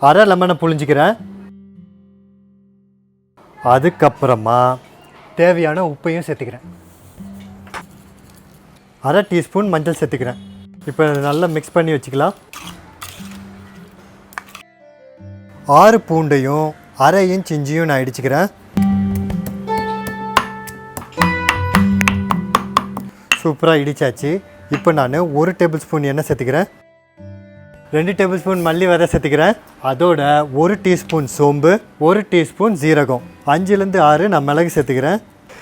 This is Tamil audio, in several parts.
அரை லெமனை புழிஞ்சிக்கிறேன். அதுக்கப்புறமா தேவையான உப்பையும் சேர்த்துக்கிறேன். அரை டீஸ்பூன் மஞ்சள் சேர்த்துக்கிறேன். இப்போ நல்லா மிக்ஸ் பண்ணி வச்சுக்கலாம். 6 பூண்டையும் அரை இன்ச் இஞ்சியும் நான் இடிச்சுக்கிறேன். சூப்பராக இடித்தாச்சு. இப்போ நான் 1 டேபிள் ஸ்பூன் எண்ணெய் சேர்த்துக்கிறேன். 2 டேபிள் ஸ்பூன் மல்லி விதை சேர்த்துக்கிறேன். அதோட 1 டீஸ்பூன் சோம்பு, 1 டீஸ்பூன் ஜீரகம், 5லேருந்து 6 நான் மிளகு சேர்த்துக்கிறேன்.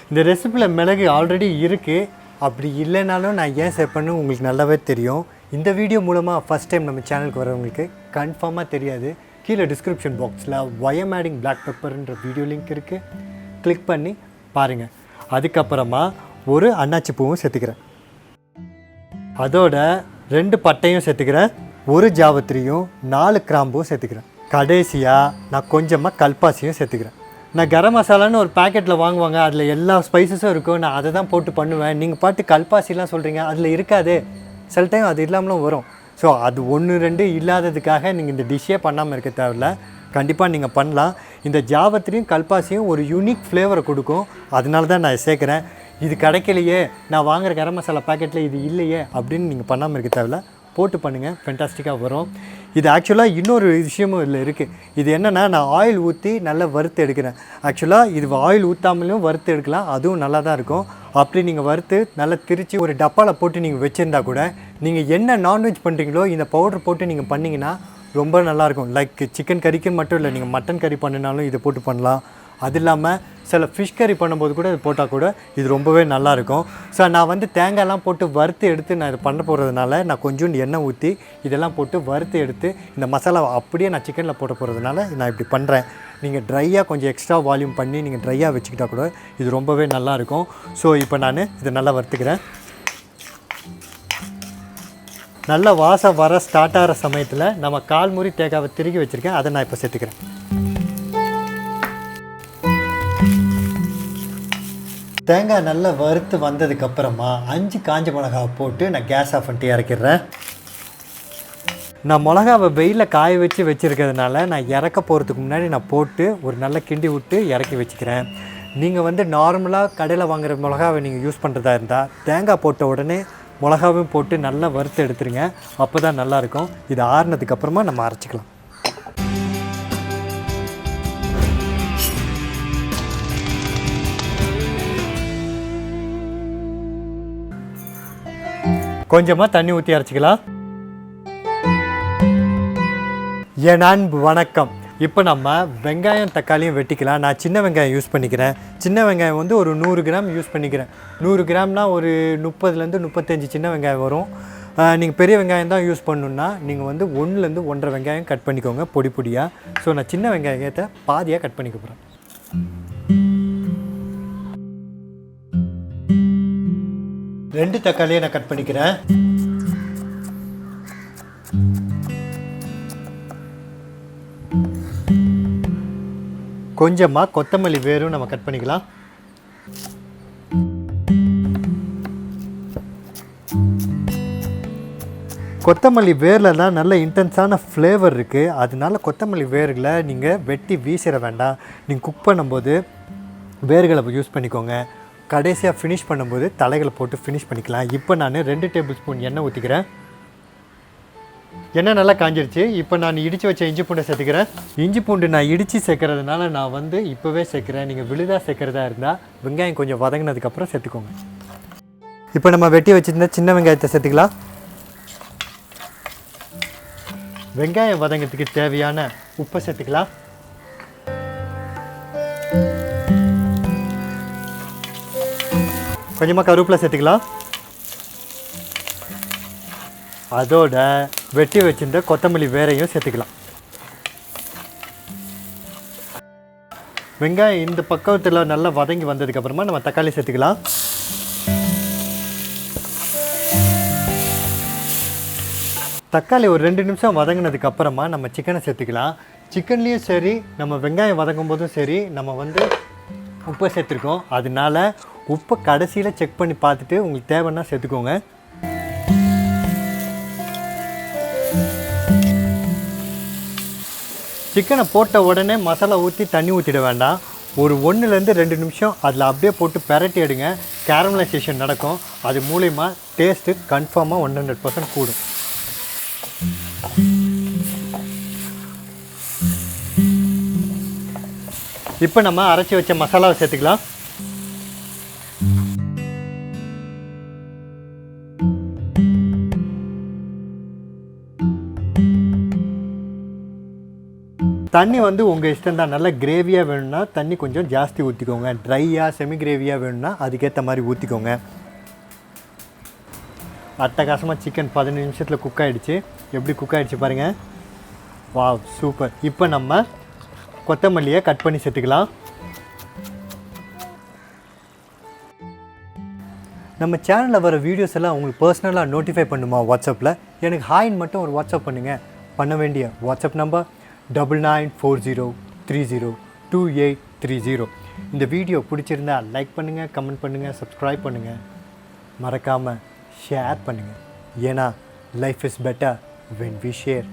இந்த ரெசிப்பியில் மிளகு ஆல்ரெடி இருக்குது. அப்படி இல்லைனாலும் நான் ஏன் சேர்ப்பேன்னு உங்களுக்கு நல்லாவே தெரியும். இந்த வீடியோ மூலமாக ஃபஸ்ட் டைம் நம்ம சேனலுக்கு வரவங்களுக்கு கன்ஃபார்மாக தெரியாது. கீழே டிஸ்கிரிப்ஷன் பாக்ஸில் ஒயம் ஆடிங் பிளாக் பெப்பர்ன்ற வீடியோ லிங்க் இருக்குது, கிளிக் பண்ணி பாருங்கள். அதுக்கப்புறமா 1 அன்னாச்சி பூவும் சேர்த்துக்கிறேன். அதோட 2 பட்டையும் சேர்த்துக்கிறேன். 1 ஜாவத்திரியும் 4 கிராம்பும் சேர்த்துக்கிறேன். கடைசியாக நான் கொஞ்சமாக கல்பாசியும் சேர்த்துக்கிறேன். நான் கரம் மசாலான்னு ஒரு பேக்கெட்டில் வாங்குவாங்க, அதில் எல்லா ஸ்பைசஸும் இருக்கும். நான் அதை தான் போட்டு பண்ணுவேன். நீங்கள் பாட்டு கல்பாசிலாம் சொல்கிறீங்க, அதில் இருக்காது. சில டைம் அது இல்லாமலும் வரும். ஸோ அது 1 2 இல்லாததுக்காக நீங்கள் இந்த டிஷ்ஷே பண்ணாமல் இருக்க தேவையில்ல. கண்டிப்பாக நீங்கள் பண்ணலாம். இந்த ஜாவத்திரியும் கல்பாசியும் ஒரு யூனிக் ஃப்ளேவரை கொடுக்கும். அதனால தான் நான் சேர்க்குறேன். இது கிடைக்கலையே, நான் வாங்குகிற கரம் மசாலா பேக்கெட்டில் இது இல்லையே அப்படின்னு நீங்கள் பண்ணாமல் இருக்க தேவையில்ல. போட்டு பண்ணுங்கள், ஃபென்டாஸ்டிக்காக வரும். இது ஆக்சுவலாக இன்னொரு விஷயமும் இதில் இருக்குது. இது என்னென்னா, நான் ஆயில் ஊற்றி நல்லா வறுத்து எடுக்கிறேன். ஆக்சுவலாக இது ஆயில் ஊற்றாமலையும் வறுத்து எடுக்கலாம், அதுவும் நல்லா தான் இருக்கும். அப்படி நீங்கள் வறுத்து நல்லா திரித்து ஒரு டப்பாவில் போட்டு நீங்கள் வச்சுருந்தா கூட, நீங்கள் என்ன நான்வெஜ் பண்ணுறீங்களோ இந்த பவுடர் போட்டு நீங்கள் பண்ணிங்கன்னா ரொம்ப நல்லாயிருக்கும். லைக் சிக்கன் கறிக்கு மட்டும் இல்லை, நீங்கள் மட்டன் கறி பண்ணினாலும் இதை போட்டு பண்ணலாம். அது இல்லாமல் சில ஃபிஷ் கறி பண்ணும்போது கூட இது போட்டால் கூட இது ரொம்பவே நல்லாயிருக்கும். ஸோ நான் வந்து தேங்காய்லாம் போட்டு வறுத்து எடுத்து நான் இதை பண்ண போகிறதுனால நான் கொஞ்சோண்டு எண்ணெய் ஊற்றி இதெல்லாம் போட்டு வறுத்து எடுத்து இந்த மசாலாவை அப்படியே நான் சிக்கனில் போட்ட போகிறதுனால நான் இப்படி பண்ணுறேன். நீங்கள் ட்ரையாக கொஞ்சம் எக்ஸ்ட்ரா வால்யூம் பண்ணி நீங்கள் ட்ரையாக வச்சுக்கிட்டால் கூட இது ரொம்பவே நல்லாயிருக்கும். ஸோ இப்போ நான் இதை நல்லா வறுத்துக்கிறேன். நல்லா வாசம் வர ஸ்டார்ட் ஆகிற சமயத்தில் நம்ம 1/4 மூடி தேங்காவை திருகி வச்சுருக்கேன், அதை நான் இப்போ சேர்த்துக்கிறேன். தேங்காய் நல்லா வறுத்து வந்ததுக்கப்புறமா 5 காஞ்ச மிளகாவை போட்டு நான் கேஸ் ஆஃப் பண்ணிட்டு இறக்கிடுறேன். நான் மிளகாவை வெயிலில் காய வச்சு வச்சுருக்கிறதுனால நான் இறக்க போகிறதுக்கு முன்னாடி நான் போட்டு ஒரு நல்ல கிண்டி விட்டு இறக்கி வச்சுக்கிறேன். நீங்கள் வந்து நார்மலாக கடையில் வாங்குகிற மிளகாவை நீங்கள் யூஸ் பண்ணுறதா இருந்தால் தேங்காய் போட்ட உடனே மிளகாவையும் போட்டு நல்லா வறுத்து எடுத்துருங்க, அப்போ தான் நல்லாயிருக்கும். இது ஆறுனதுக்கப்புறமா நம்ம அரைச்சிக்கலாம். கொஞ்சமாக தண்ணி ஊற்றி அரைச்சிக்கலாம். என் அன்பு வணக்கம். இப்போ நம்ம வெங்காயம் தக்காளியும் வெட்டிக்கலாம். நான் சின்ன வெங்காயம் யூஸ் பண்ணிக்கிறேன். சின்ன வெங்காயம் வந்து ஒரு 100 கிராம் யூஸ் பண்ணிக்கிறேன். 100 கிராம்னால் ஒரு 30லேருந்து 35 சின்ன வெங்காயம் வரும். நீங்கள் பெரிய வெங்காயம் தான் யூஸ் பண்ணணுன்னா நீங்கள் வந்து 1லேருந்து 1.5 வெங்காயம் கட் பண்ணிக்கோங்க பொடி பொடியாக. ஸோ நான் சின்ன வெங்காயத்தை பாதியாக கட் பண்ணிக்க போகிறேன். 2 தக்காளியை நான் கட் பண்ணிக்கிறேன். கொஞ்சமாக கொத்தமல்லி வேரும் நம்ம கட் பண்ணிக்கலாம். கொத்தமல்லி வேரில் தான் நல்ல இன்டென்ஸான ஃப்ளேவர் இருக்குது. அதனால கொத்தமல்லி வேர்களை நீங்கள் வெட்டி வீசிட வேண்டாம். நீங்கள் குக் பண்ணும்போது வேர்களை யூஸ் பண்ணிக்கோங்க. கடைசியாக ஃபினிஷ் பண்ணும்போது தலைகளை போட்டு ஃபினிஷ் பண்ணிக்கலாம். இப்போ நான் 2 டேபிள் ஸ்பூன் எண்ணெய் ஊற்றிக்கிறேன். எண்ணெய் நல்லா காஞ்சிருச்சு. இப்போ நான் இடித்து வச்ச இஞ்சி பூண்டை சேர்த்துக்கிறேன். இஞ்சி பூண்டு நான் இடித்து சேர்க்கறதுனால நான் வந்து இப்போவே சேர்க்குறேன். நீங்கள் விழுதாக சேர்க்குறதா இருந்தால் வெங்காயம் கொஞ்சம் வதங்கினதுக்கப்புறம் சேர்த்துக்கோங்க. இப்போ நம்ம வெட்டி வச்சுருந்த சின்ன வெங்காயத்தை சேர்த்துக்கலாம். வெங்காயம் வதங்கிறதுக்கு தேவையான உப்பை சேர்த்துக்கலாம். கொஞ்சமாக கருவேப்பிலை சேர்த்துக்கலாம். அதோட வெட்டி வச்சுருந்த கொத்தமல்லி வேரையும் சேர்த்துக்கலாம். வெங்காயம் இந்த பக்கத்தில் நல்லா வதங்கி வந்ததுக்கப்புறமா நம்ம தக்காளி சேர்த்துக்கலாம். தக்காளி ஒரு 2 நிமிஷம் வதங்கினதுக்கப்புறமா நம்ம சிக்கனை சேர்த்துக்கலாம். சிக்கன்லேயும் சரி நம்ம வெங்காயம் வதங்கும் போதும் சரி நம்ம வந்து உப்பை சேர்த்துருக்கோம். அதனால உப்பை கடைசியில் செக் பண்ணி பார்த்துட்டு உங்களுக்கு தேவைன்னா சேர்த்துக்கோங்க. சிக்கனை போட்ட உடனே மசாலா ஊற்றி தண்ணி ஊற்றிட வேண்டாம். ஒரு 1லேருந்து 2 நிமிஷம் அதில் அப்படியே போட்டு பெரட்டி எடுங்க. கேரமலைசேஷன் நடக்கும். அது மூலிமா டேஸ்ட்டு கன்ஃபார்மாக 100% கூடும். இப்போ நம்ம அரைச்சி வச்ச மசாலாவை சேர்த்துக்கலாம். தண்ணி வந்து உங்கள் இஷ்டம் தான். நல்லா கிரேவியாக வேணும்னா தண்ணி கொஞ்சம் ஜாஸ்தி ஊற்றிக்கோங்க. ட்ரையாக செமி கிரேவியாக வேணும்னா அதுக்கேற்ற மாதிரி ஊற்றிக்கோங்க. அட்டகாசமாக சிக்கன் 15 நிமிஷத்தில் குக் ஆகிடுச்சு. எப்படி குக் ஆகிடுச்சு பாருங்கள். Wow, super. இப்போ நம்ம கொத்தமல்லியை கட் பண்ணி சேர்த்துக்கலாம். நம்ம சேனலில் வர வீடியோஸ் எல்லாம் உங்களுக்கு பர்சனலாக நோட்டிஃபை பண்ணுமா வாட்ஸ்அப்பில்? எனக்கு ஹாய்ன்னு மட்டும் ஒரு வாட்ஸ்அப் பண்ணுங்கள். பண்ண வேண்டிய வாட்ஸ்அப் நம்பர் 9940302830. இந்த வீடியோ பிடிச்சிருந்தா லைக் பண்ணுங்கள், கமெண்ட் பண்ணுங்கள், சப்ஸ்கிரைப் பண்ணுங்கள். மறக்காமல் ஷேர் பண்ணுங்கள். ஏன்னா life is better when we share.